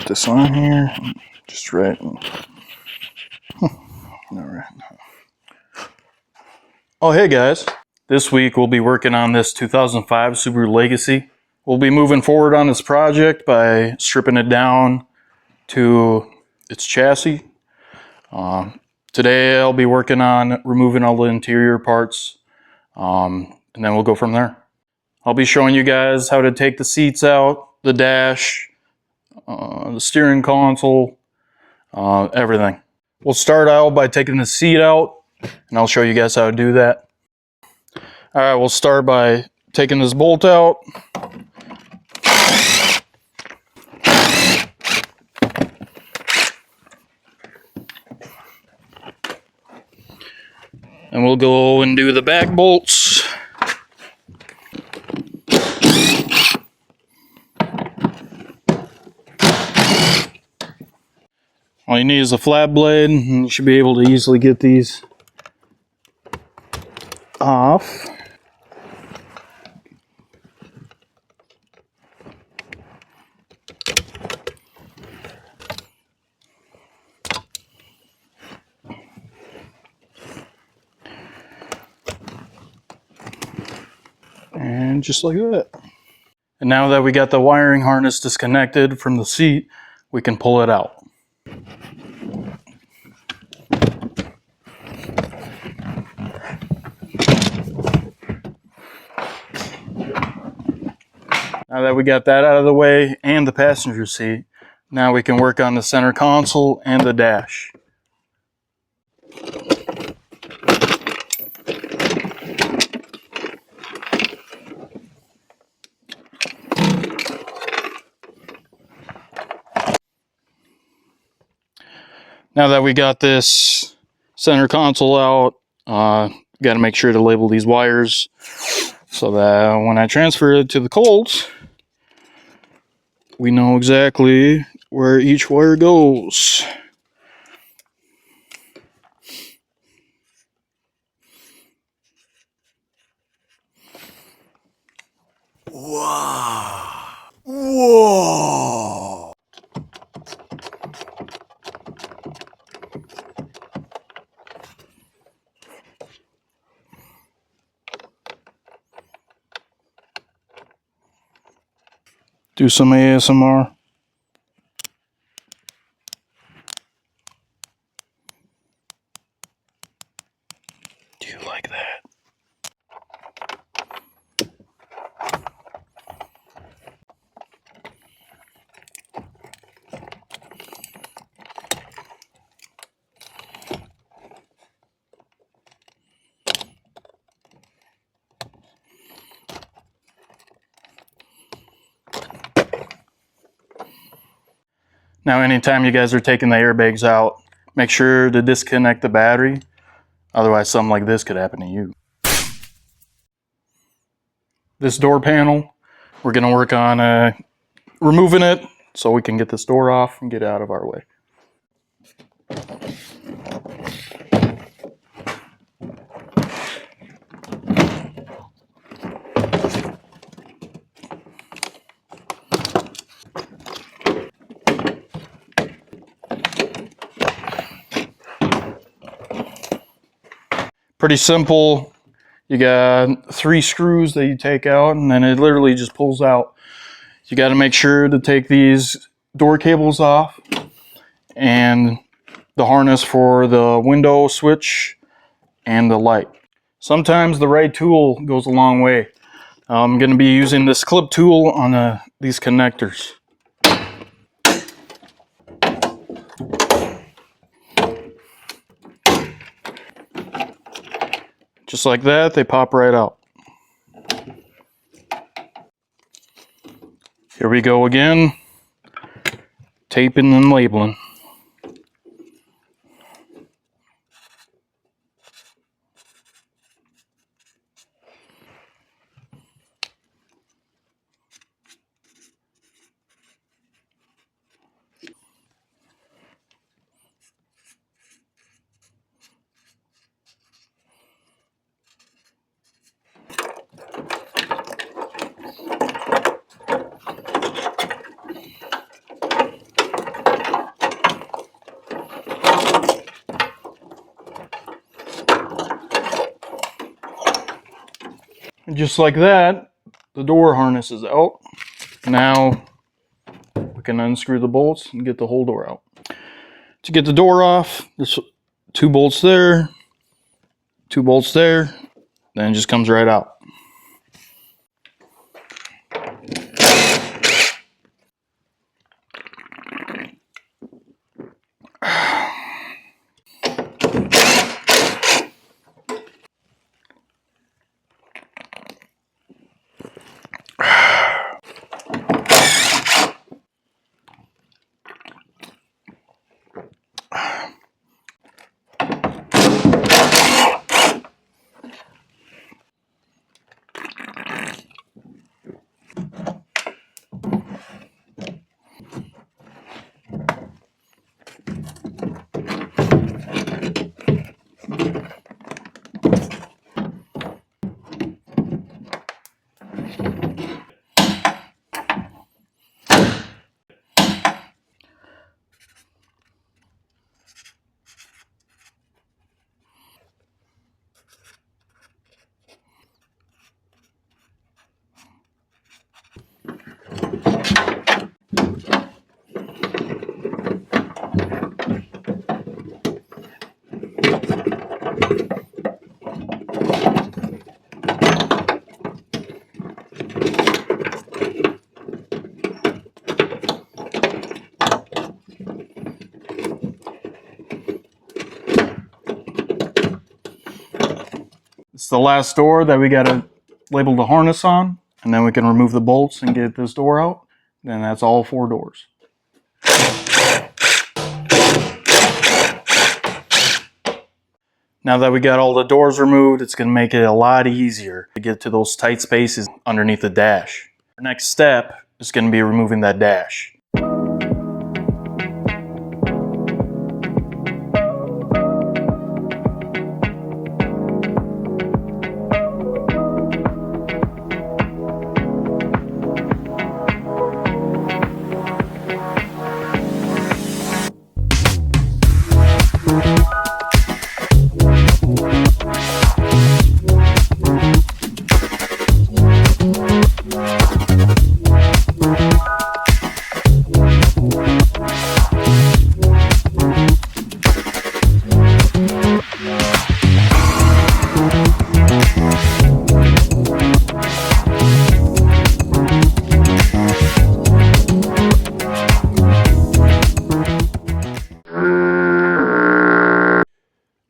put this on here, just right. All right. Oh, hey guys. This week we'll be working on this 2005 Subaru Legacy. We'll be moving forward on this project by stripping it down to its chassis. Today I'll be working on removing all the interior parts, and then we'll go from there. I'll be showing you guys how to take the seats out, the dash, the steering console, everything. We'll start out by taking the seat out, and I'll show you guys how to do that. All right, we'll start by taking this bolt out. And we'll go and do the back bolts. All you need is a flat blade, and you should be able to easily get these off. And just like that. And now that we got the wiring harness disconnected from the seat, we can pull it out. Now that we got that out of the way and the passenger seat, now we can work on the center console and the dash. Now that we got this center console out, got to make sure to label these wires so that when I transfer it to the Colt, we know exactly where each wire goes. Wow! Whoa! Do some ASMR. Do you like that? Now, anytime you guys are taking the airbags out, make sure to disconnect the battery. Otherwise, something like this could happen to you. This door panel, we're going to work on removing it so we can get this door off and get out of our way. Pretty simple. You got 3 screws that you take out, and then it literally just pulls out. You got to make sure to take these door cables off and the harness for the window switch and the light. Sometimes the right tool goes a long way. I'm going to be using this clip tool on these connectors. Just like that, they pop right out. Here we go again, taping and labeling. And just like that, the door harness is out. Now we can unscrew the bolts and get the whole door out. To get the door off, there's 2 bolts there, 2 bolts there, then it just comes right out. It's the last door that we gotta label the harness on, and then we can remove the bolts and get this door out. Then that's all 4 doors. Now that we got all the doors removed, it's gonna make it a lot easier to get to those tight spaces underneath the dash. Our next step is gonna be removing that dash.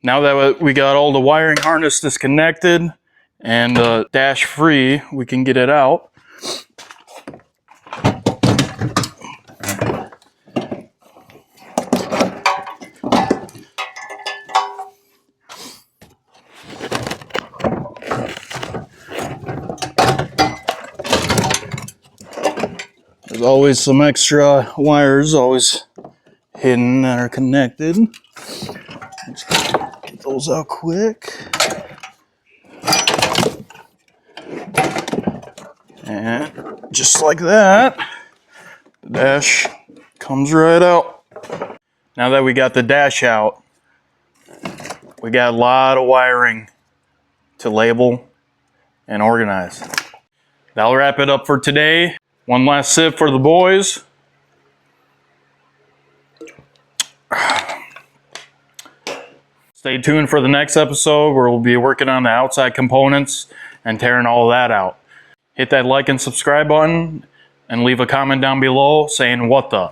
Now that we got all the wiring harness disconnected and dash free, we can get it out. There's always some extra wires always hidden that are connected. Just get those out quick. And just like that, the dash comes right out. Now that we got the dash out, we got a lot of wiring to label and organize. That'll wrap it up for today. One last sip for the boys. Stay tuned for the next episode where we'll be working on the outside components and tearing all that out. Hit that like and subscribe button and leave a comment down below saying what the.